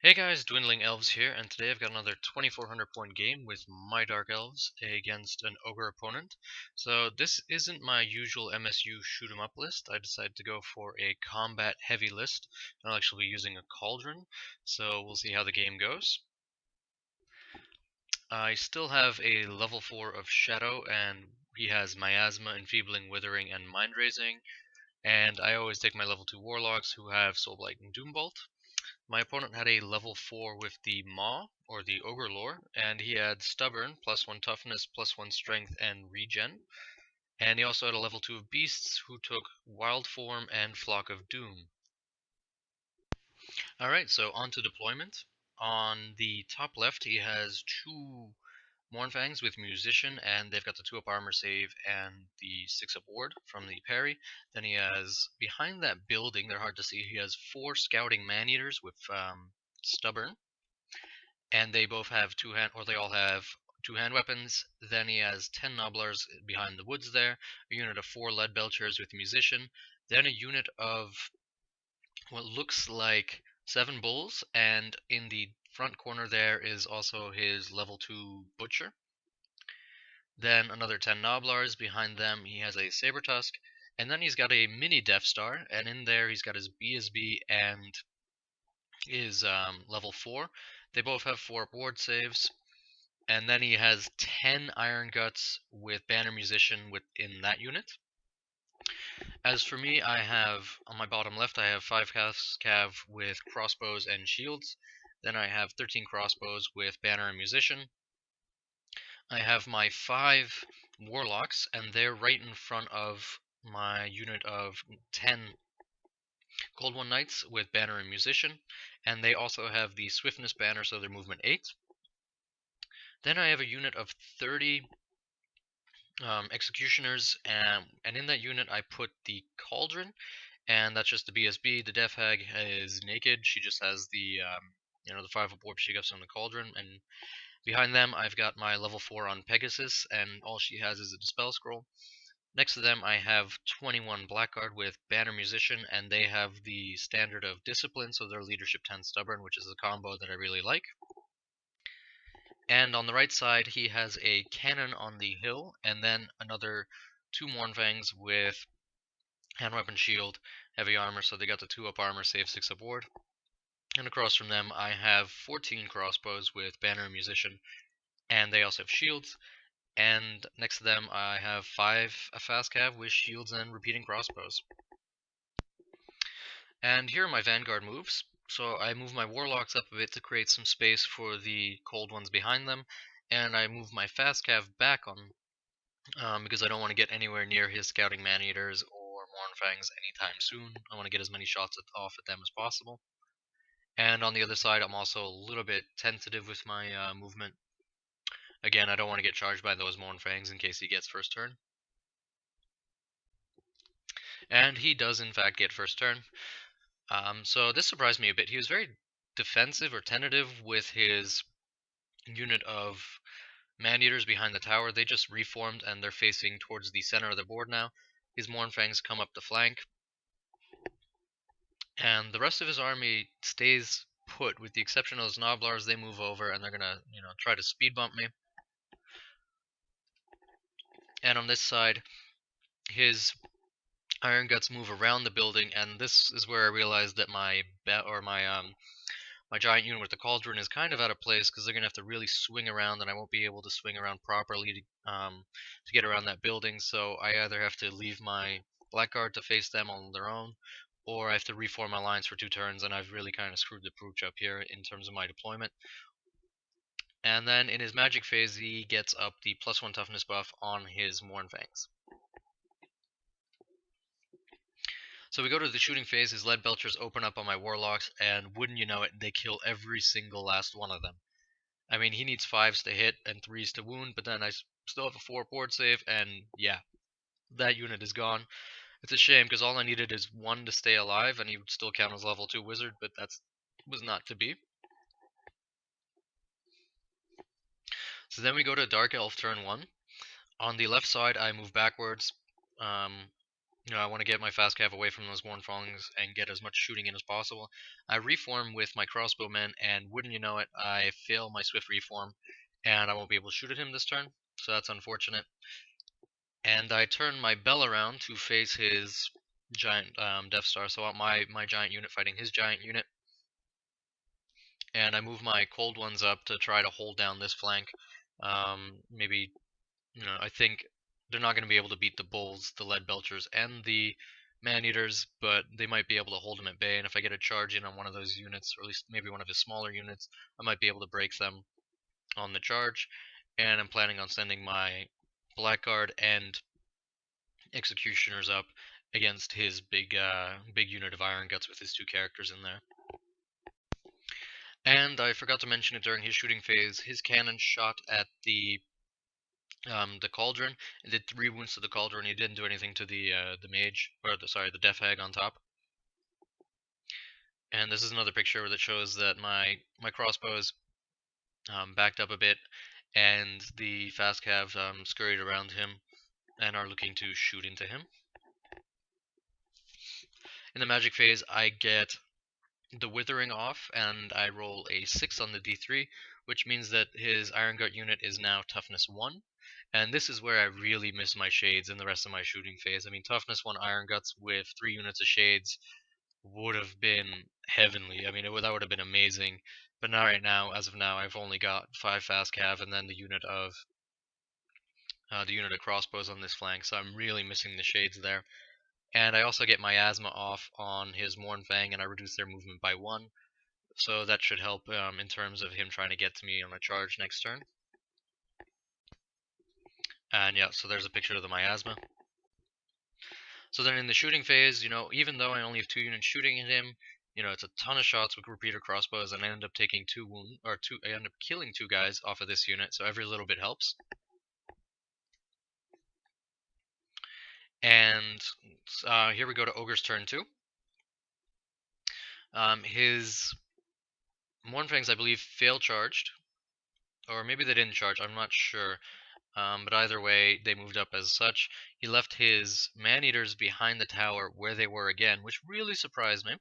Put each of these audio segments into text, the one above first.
Hey guys, Dwindling Elves here, and today I've got another 2400 point game with my Dark Elves against an Ogre opponent. So this isn't my usual MSU shoot 'em up list. I decided to go for a combat heavy list, and I'll actually be using a Cauldron, so we'll see how the game goes. I still have a level 4 of Shadow, and he has Miasma, Enfeebling, Withering, and Mind Raising, and I always take my level 2 Warlocks who have Soulblight and Doombolt. My opponent had a level 4 with the Maw, or the Ogre lore, and he had Stubborn, +1 Toughness, +1 Strength, and Regen. And he also had a level 2 of Beasts, who took Wild Form and Flock of Doom. Alright, so on to deployment. On the top left, he has two Mournfangs with Musician, and they've got the 2-up armor save and the 6-up ward from the parry. Then he has, behind that building, they're hard to see, he has 4 Scouting Man-Eaters with Stubborn. And they both have they all have two hand weapons. Then he has 10 Nobblers behind the woods there, a unit of 4 Lead Belchers with Musician, then a unit of what looks like 7 Bulls, and in the front corner there is also his level 2 Butcher. Then another 10 Nobblars, behind them he has a Saber Tusk, and then he's got a mini Death Star, and in there he's got his BSB and his level 4. They both have 4 ward saves. And then he has 10 Iron Guts with Banner Musician within that unit. As for me, I have, on my bottom left, I have 5 Cav with Crossbows and Shields. Then I have 13 Crossbows with Banner and Musician. I have my 5 Warlocks, and they're right in front of my unit of 10 Cold One Knights with Banner and Musician. And they also have the Swiftness Banner, so they're movement 8. Then I have a unit of 30 Executioners, and in that unit I put the Cauldron, and that's just the BSB. The Death Hag is naked. She just has the the 5-up warp she gets from the Cauldron, and behind them I've got my level 4 on Pegasus, and all she has is a Dispel Scroll. Next to them I have 21 Blackguard with Banner Musician, and they have the standard of Discipline, so they're Leadership 10 Stubborn, which is a combo that I really like. And on the right side, he has a cannon on the hill, and then another 2 Mournfangs with hand weapon shield, heavy armor, so they got the 2-up armor, save 6-up ward. And across from them, I have 14 crossbows with Banner and Musician, and they also have shields. And next to them, I have 5 fast cav with shields and repeating crossbows. And here are my Vanguard moves. So I move my Warlocks up a bit to create some space for the cold ones behind them, and I move my fast cav back on because I don't want to get anywhere near his Scouting Man-Eaters or Mournfangs anytime soon. I want to get as many shots off at them as possible. And on the other side, I'm also a little bit tentative with my movement. Again, I don't want to get charged by those Mournfangs in case he gets first turn. And he does in fact get first turn. So this surprised me a bit. He was very defensive or tentative with his unit of Man-Eaters behind the tower. They just reformed and they're facing towards the center of the board now. His Mournfangs come up the flank. And the rest of his army stays put, with the exception of those Nobblars. They move over and they're gonna, try to speed bump me. And on this side, his Iron Guts move around the building, and this is where I realized that my giant unit with the Cauldron is kind of out of place, because they're gonna have to really swing around, and I won't be able to swing around properly to get around that building. So I either have to leave my Blackguard to face them on their own, or I have to reform my lines for 2 turns, and I've really kind of screwed the pooch up here in terms of my deployment. And then in his magic phase, he gets up the +1 toughness buff on his Mournfangs. So we go to the shooting phase. His Lead Belchers open up on my Warlocks, and wouldn't you know it, they kill every single last one of them. I mean, he needs 5s to hit and 3s to wound, but then I still have a 4 board save, and yeah, that unit is gone. It's a shame, because all I needed is 1 to stay alive, and he would still count as level 2 wizard, but that was not to be. So then we go to Dark Elf turn 1. On the left side, I move backwards. I want to get my fast cav away from those Mournfangs and get as much shooting in as possible. I reform with my crossbowmen, and wouldn't you know it, I fail my swift reform, and I won't be able to shoot at him this turn, so that's unfortunate. And I turn my bell around to face his giant Death Star, so I want my giant unit fighting his giant unit. And I move my cold ones up to try to hold down this flank. Maybe, I think they're not going to be able to beat the bulls, the lead belchers, and the man-eaters, but they might be able to hold them at bay. And if I get a charge in on one of those units, or at least maybe one of his smaller units, I might be able to break them on the charge. And I'm planning on sending my Blackguard and Executioners up against his big unit of Iron Guts with his two characters in there. And I forgot to mention it during his shooting phase, his cannon shot at the cauldron and did 3 wounds to the cauldron. He didn't do anything to the mage, or the death hag on top. And this is another picture that shows that my crossbow is backed up a bit, and the fast cav scurried around him and are looking to shoot into him. In the magic phase, I get the withering off, and I roll a 6 on the d3, which means that his Iron Gut unit is now toughness 1. And this is where I really miss my shades in the rest of my shooting phase. I mean, toughness 1 Iron Guts with 3 units of shades would have been heavenly. I mean, that would have been amazing. But not right now. As of now, I've only got 5 fast cav and then the unit of crossbows on this flank, so I'm really missing the shades there. And I also get miasma off on his Mournfang, and I reduce their movement by 1. So that should help in terms of him trying to get to me on a charge next turn. And yeah, so there's a picture of the miasma. So then in the shooting phase, even though I only have 2 units shooting at him, it's a ton of shots with repeater crossbows, and I end up taking 2 wounds, I end up killing 2 guys off of this unit, so every little bit helps. And here we go to Ogre's turn 2. His Mournfangs, I believe, fail charged. Or maybe they didn't charge, I'm not sure. But either way, they moved up as such. He left his man-eaters behind the tower where they were again, which really surprised me.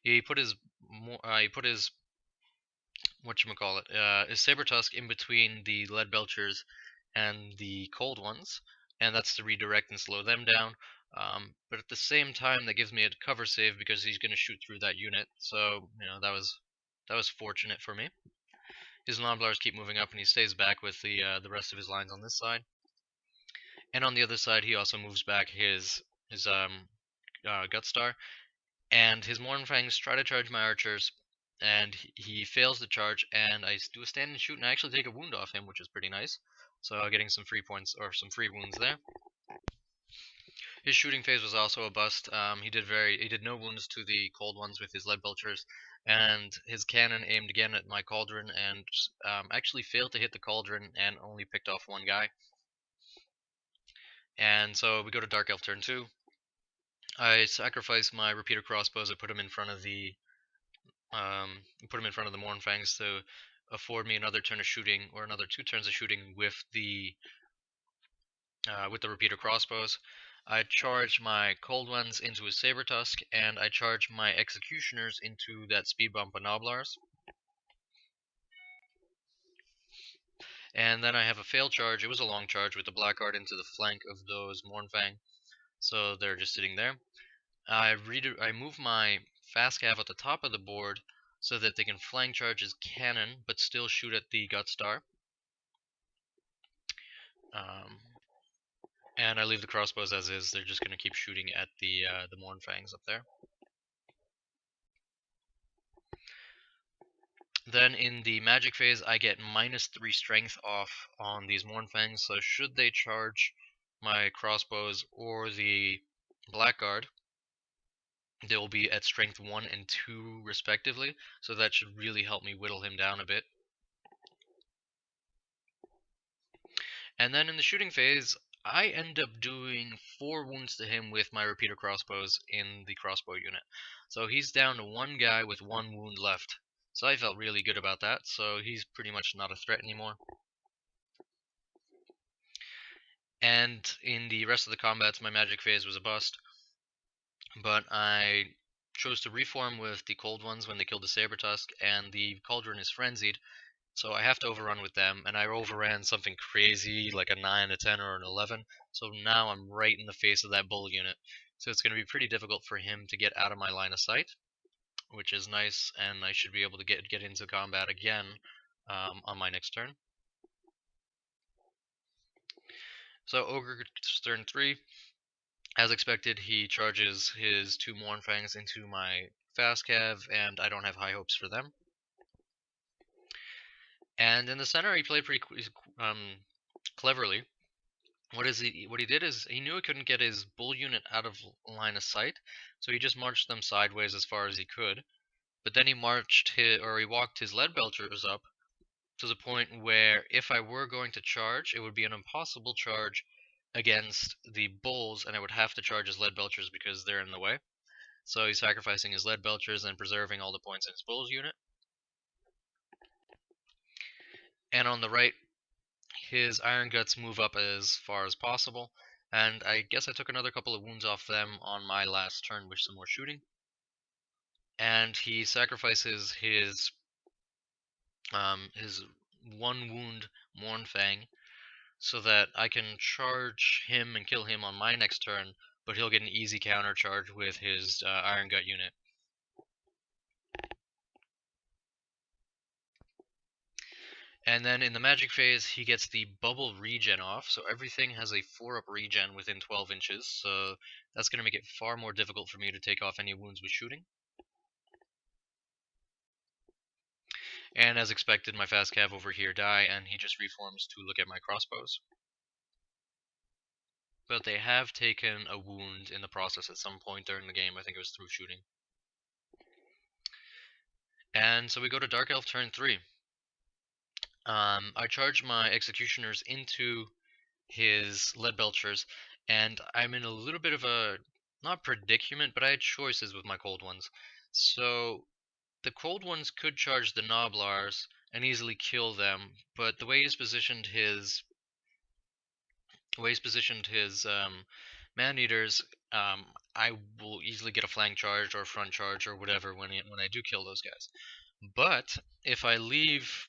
He put his his saber tusk in between the lead belchers and the cold ones, and that's to redirect and slow them down. But at the same time, that gives me a cover save because he's going to shoot through that unit. So that was fortunate for me. His Noblars keep moving up, and he stays back with the rest of his lines on this side. And on the other side, he also moves back his Gutstar, and his Mournfangs try to charge my archers, and he fails the charge, and I do a stand and shoot, and I actually take a wound off him, which is pretty nice. So getting some free points, or some free wounds there. His shooting phase was also a bust. He did no wounds to the cold ones with his lead belchers, and his cannon aimed again at my cauldron and actually failed to hit the cauldron and only picked off 1 guy. And so we go to Dark Elf turn 2. I sacrifice my repeater crossbows. I put them in front of the Mournfangs to afford me another turn of shooting, or another 2 turns of shooting with the repeater crossbows. I charge my cold ones into his saber tusk, and I charge my executioners into that speed bump of Noblars. And then I have a fail charge. It was a long charge with the Blackguard into the flank of those Mournfang, so they're just sitting there. I move my fast cav at the top of the board so that they can flank charge his cannon, but still shoot at the Gutstar. And I leave the crossbows as is. They're just going to keep shooting at the Mournfangs up there. Then in the magic phase, I get -3 strength off on these Mournfangs, so should they charge my crossbows or the Blackguard, they will be at strength 1 and 2 respectively, so that should really help me whittle him down a bit. And then in the shooting phase, I end up doing 4 wounds to him with my repeater crossbows in the crossbow unit. So he's down to 1 guy with 1 wound left. So I felt really good about that, so he's pretty much not a threat anymore. And in the rest of the combats, my magic phase was a bust, but I chose to reform with the cold ones when they killed the Sabertusk, and the Cauldron is frenzied, so I have to overrun with them, and I overran something crazy like a 9, a 10, or an 11, so now I'm right in the face of that bull unit. So it's going to be pretty difficult for him to get out of my line of sight, which is nice, and I should be able to get into combat again on my next turn. So Ogre turn 3, as expected, he charges his 2 Mournfangs into my fast cav, and I don't have high hopes for them. And in the center, he played pretty cleverly. What he did is he knew he couldn't get his bull unit out of line of sight, so he just marched them sideways as far as he could. But then he walked his lead belchers up to the point where if I were going to charge, it would be an impossible charge against the bulls, and I would have to charge his lead belchers because they're in the way. So he's sacrificing his lead belchers and preserving all the points in his bulls unit. And on the right, his Iron Guts move up as far as possible, and I guess I took another couple of wounds off them on my last turn with some more shooting. And he sacrifices his 1 wound Mournfang so that I can charge him and kill him on my next turn, but he'll get an easy counter charge with his Iron Gut unit. And then in the magic phase, he gets the bubble regen off, so everything has a 4-up regen within 12 inches, so that's going to make it far more difficult for me to take off any wounds with shooting. And as expected, my fast cav over here die, and he just reforms to look at my crossbows. But they have taken a wound in the process at some point during the game. I think it was through shooting. And so we go to Dark Elf turn 3. I charge my Executioners into his Lead Belchers, and I'm in a little bit of a, not predicament, but I had choices with my Cold Ones. So the Cold Ones could charge the Noblars and easily kill them, but the way he's positioned his Man-Eaters, I will easily get a flank charge or front charge or whatever when I do kill those guys. But if I leave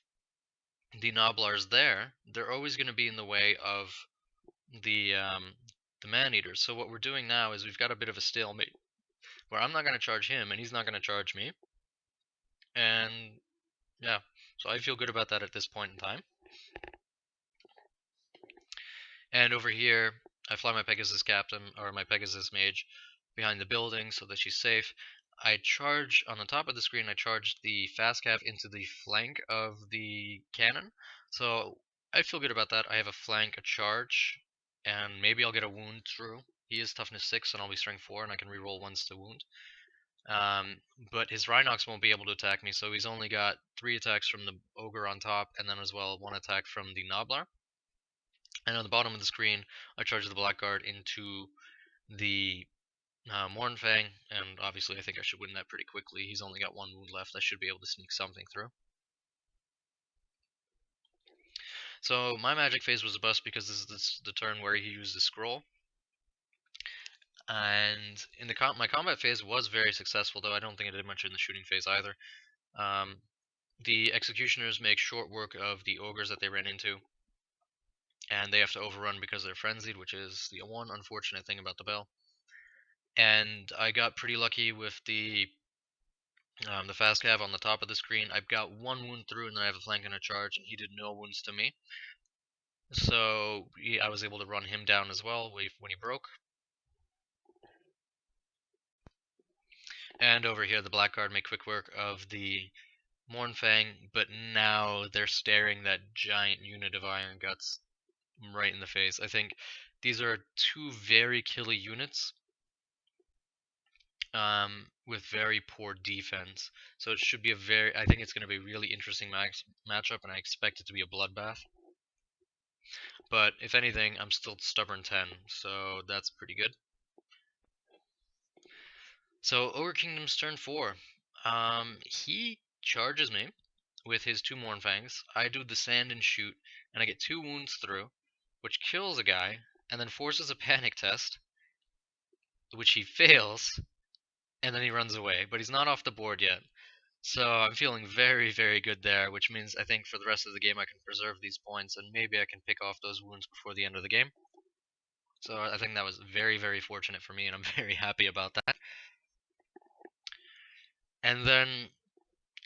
the Noblars there, they're always going to be in the way of the Man-Eaters. So what we're doing now is we've got a bit of a stalemate, where I'm not going to charge him and he's not going to charge me. And yeah, so I feel good about that at this point in time. And over here, I fly my Pegasus Captain, or my Pegasus Mage, behind the building so that she's safe. I charge, on the top of the screen, I charge the fast cav into the flank of the cannon. So I feel good about that. I have a flank, a charge, and maybe I'll get a wound through. He is toughness 6, and I'll be strength 4, and I can reroll ones to wound. But his Rhinox won't be able to attack me, so he's only got 3 attacks from the Ogre on top, and then as well 1 attack from the Nobblar. And on the bottom of the screen, I charge the Blackguard into the Mournfang, and obviously I think I should win that pretty quickly. He's only got 1 wound left. I should be able to sneak something through. So my magic phase was a bust because this is the turn where he used the scroll. And in my combat phase was very successful, though I don't think I did much in the shooting phase either. The Executioners make short work of the Ogres that they ran into, and they have to overrun because they're frenzied, which is the one unfortunate thing about the bell. And I got pretty lucky with the fast cav on the top of the screen. I've got 1 wound through, and then I have a flank and a charge, and he did no wounds to me. So I was able to run him down as well when he broke. And over here, the Blackguard make quick work of the Mournfang, but now they're staring that giant unit of Iron Guts right in the face. I think these are 2 very killy units with very poor defense. So it should be I think it's going to be a really interesting matchup, and I expect it to be a bloodbath. But if anything, I'm still stubborn 10, so that's pretty good. So Ogre Kingdom's turn 4. He charges me with his 2 Mournfangs. I do the sand and shoot, and I get 2 wounds through, which kills a guy, and then forces a panic test, which he fails, and then he runs away. But he's not off the board yet. So I'm feeling very, very good there, which means I think for the rest of the game I can preserve these points, and maybe I can pick off those wounds before the end of the game. So I think that was very, very fortunate for me, and I'm very happy about that. And then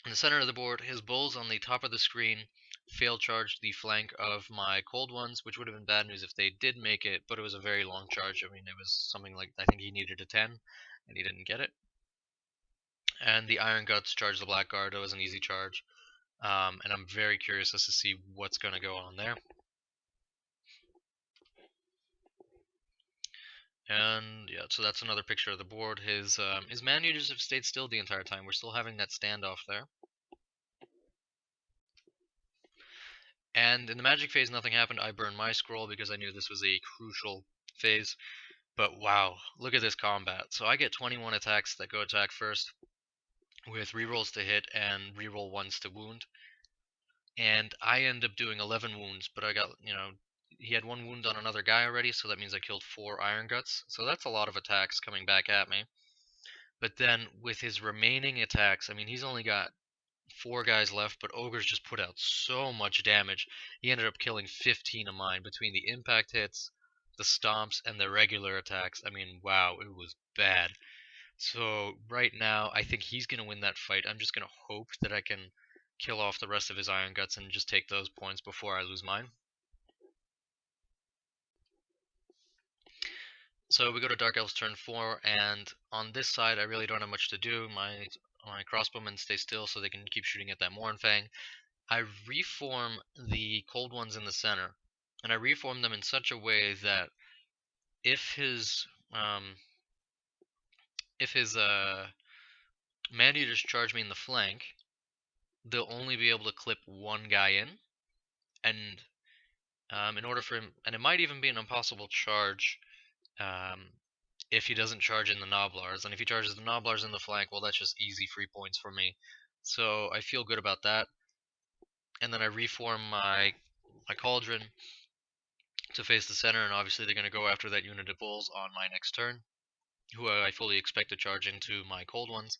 in the center of the board, his bulls on the top of the screen fail charged the flank of my cold ones, which would have been bad news if they did make it, but it was a very long charge. I mean, it was something like, I think he needed a 10, and he didn't get it. And the Iron Guts charged the Blackguard. It was an easy charge. And I'm very curious as to see what's going to go on there. And yeah, so that's another picture of the board. His man-eaters have stayed still the entire time. We're still having that standoff there. And in the magic phase, nothing happened. I burned my scroll because I knew this was a crucial phase. But wow, look at this combat. So I get 21 attacks that go attack first, with rerolls to hit and reroll ones to wound. And I end up doing 11 wounds, but I got, he had 1 wound on another guy already, so that means I killed 4 Iron Guts. So that's a lot of attacks coming back at me. But then with his remaining attacks, I mean, he's only got 4 guys left, but Ogres just put out so much damage. He ended up killing 15 of mine between the impact hits, the stomps, and the regular attacks. I mean, wow, it was bad. So right now, I think he's going to win that fight. I'm just going to hope that I can kill off the rest of his Iron Guts and just take those points before I lose mine. So we go to Dark Elves turn 4, and on this side I really don't have much to do. My crossbowmen stay still so they can keep shooting at that Mournfang. I reform the cold ones in the center, and I reform them in such a way that if his man-eaters charge me in the flank, they'll only be able to clip 1 guy in, and in order for him, and it might even be an impossible charge if he doesn't charge in the Noblars, and if he charges the Noblars in the flank, well, that's just easy free points for me. So I feel good about that. And then I reform my Cauldron to face the center, and obviously they're going to go after that unit of bulls on my next turn, who I fully expect to charge into my cold ones.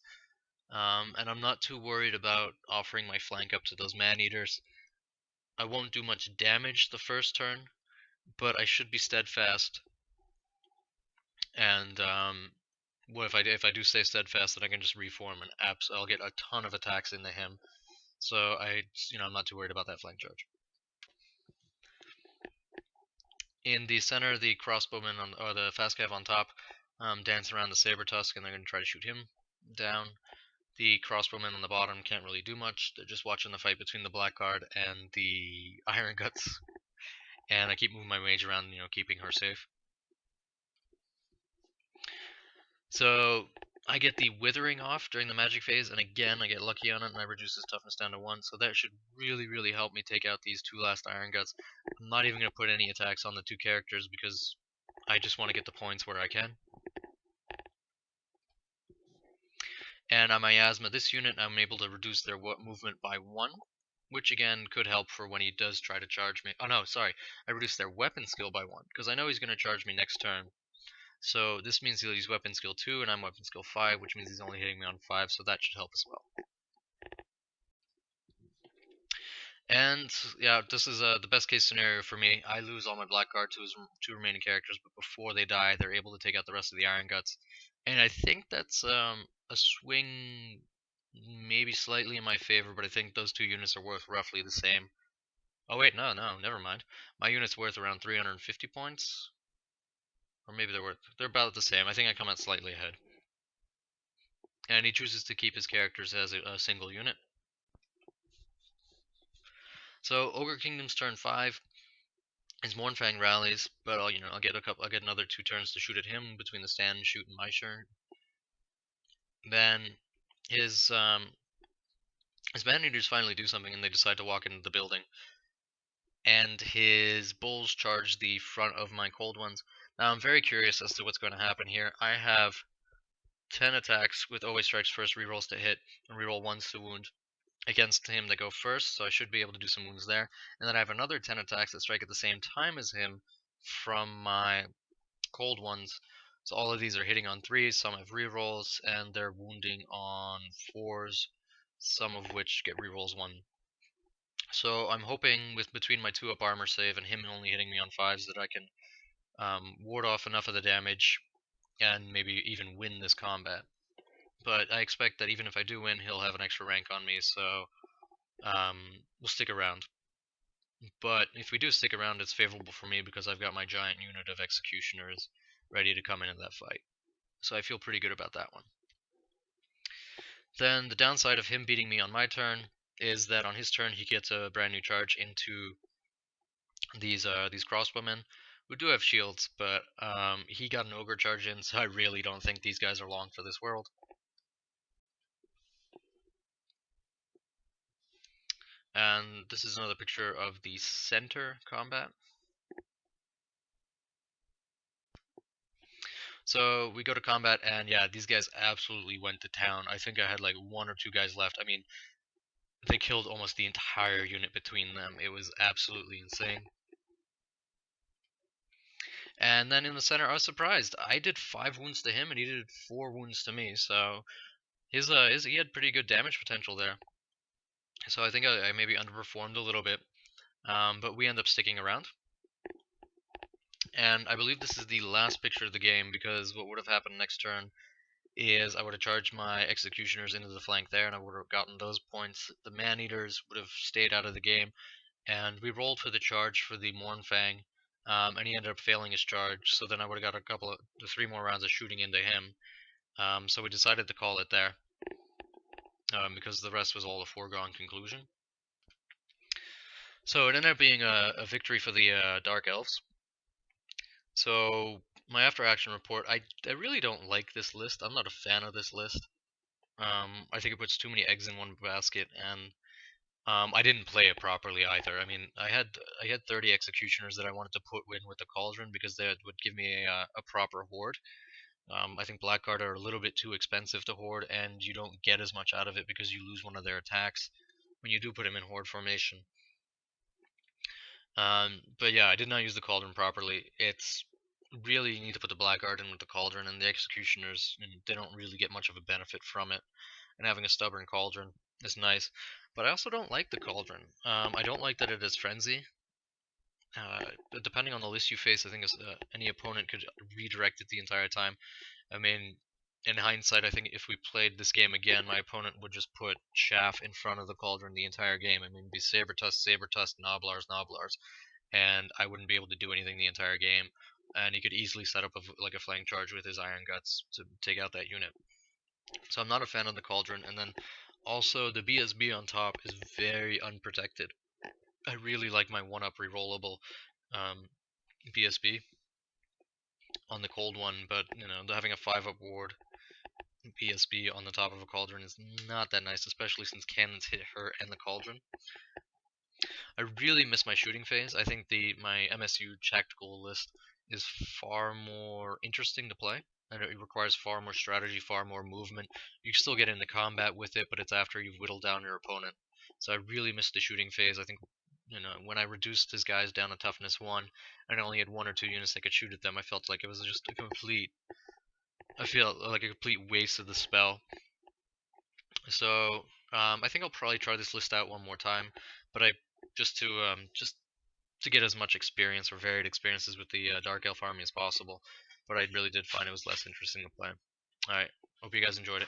And I'm not too worried about offering my flank up to those man-eaters. I won't do much damage the first turn, but I should be steadfast. And if I do stay steadfast, then I can just reform and I'll get a ton of attacks into him. So I'm not too worried about that flank charge. In the center, the crossbowmen or the fast cav on top dance around the saber tusk, and they're going to try to shoot him down. The crossbowmen on the bottom can't really do much. They're just watching the fight between the Blackguard and the Iron Guts. And I keep moving my mage around, keeping her safe. So I get the Withering off during the magic phase, and again I get lucky on it, and I reduce his toughness down to 1, so that should really, really help me take out these 2 last Iron Guts. I'm not even going to put any attacks on the 2 characters, because I just want to get the points where I can. And on Miasma, this unit, I'm able to reduce their movement by 1, which again could help for when he does try to charge me. Oh no, sorry, I reduced their weapon skill by 1, because I know he's going to charge me next turn. So this means he'll use weapon skill 2, and I'm weapon skill 5, which means he's only hitting me on 5, so that should help as well. And yeah, this is the best case scenario for me. I lose all my Blackguard to his 2 remaining characters, but before they die, they're able to take out the rest of the Iron Guts. And I think that's a swing maybe slightly in my favor, but I think those 2 units are worth roughly the same. Oh wait, no, never mind. My unit's worth around 350 points. Or maybe they're about the same. I think I come out slightly ahead. And he chooses to keep his characters as a single unit. So Ogre Kingdom's turn 5. His Mournfang rallies, but I'll get another 2 turns to shoot at him between the stand and shoot and my turn. Then his man-eaters finally do something, and they decide to walk into the building. And his bulls charge the front of my cold ones. Now I'm very curious as to what's going to happen here. I have 10 attacks with always strikes first, rerolls to hit, and reroll 1s to wound against him that go first, so I should be able to do some wounds there. And then I have another 10 attacks that strike at the same time as him, from my cold ones. So all of these are hitting on 3s, some have rerolls, and they're wounding on 4s, some of which get rerolls 1. So I'm hoping with between my 2-up armor save and him only hitting me on 5s that I can ward off enough of the damage and maybe even win this combat. But I expect that even if I do win, he'll have an extra rank on me, so we'll stick around. But if we do stick around, it's favorable for me because I've got my giant unit of executioners ready to come into that fight. So I feel pretty good about that one. Then the downside of him beating me on my turn is that on his turn he gets a brand new charge into these crossbowmen who do have shields, but he got an ogre charge in, so I really don't think these guys are long for this world. And this is another picture of the center combat. So we go to combat, and yeah, these guys absolutely went to town. I think I had like 1 or 2 guys left. I mean, they killed almost the entire unit between them. It was absolutely insane. And then in the center, I was surprised. I did 5 wounds to him, and he did 4 wounds to me. So he had pretty good damage potential there. So I think I maybe underperformed a little bit, but we end up sticking around. And I believe this is the last picture of the game, because what would have happened next turn is I would have charged my executioners into the flank there, and I would have gotten those points. The man-eaters would have stayed out of the game, and we rolled for the charge for the Mournfang, and he ended up failing his charge, so then I would have got 3 more rounds of shooting into him. So we decided to call it there, because the rest was all a foregone conclusion. So it ended up being a victory for the Dark Elves. So my after action report, I really don't like this list. I'm not a fan of this list. I think it puts too many eggs in one basket, and I didn't play it properly either. I mean, I had 30 executioners that I wanted to put in with the cauldron because that would give me a proper horde. I think Blackguard are a little bit too expensive to horde, and you don't get as much out of it because you lose one of their attacks when you do put them in horde formation. But yeah, I did not use the cauldron properly. It's really, you need to put the Blackguard in with the cauldron, and the executioners, they don't really get much of a benefit from it. And having a stubborn cauldron is nice, but I also don't like the cauldron. I don't like that it is frenzy. Depending on the list you face, I think any opponent could redirect it the entire time. I mean, in hindsight, I think if we played this game again, my opponent would just put chaff in front of the cauldron the entire game. I mean, it'd be Saber-Tusk, Noblars, and I wouldn't be able to do anything the entire game. And he could easily set up a flank charge with his Iron Guts to take out that unit. So I'm not a fan of the cauldron, and then also the BSB on top is very unprotected. I really like my 1-up rerollable BSB on the cold one, but having a 5-up ward BSB on the top of a cauldron is not that nice, especially since cannons hit her and the cauldron. I really miss my shooting phase. I think my MSU tactical list is far more interesting to play, and it requires far more strategy, far more movement. You can still get into combat with it, but it's after you've whittled down your opponent. So I really missed the shooting phase. I think when I reduced his guys down to toughness 1 and I only had 1 or 2 units that could shoot at them, I felt like it was just a complete waste of the spell. So I think I'll probably try this list out one more time, but just to get as much experience or varied experiences with the Dark Elf army as possible. But I really did find it was less interesting to play. Alright, hope you guys enjoyed it.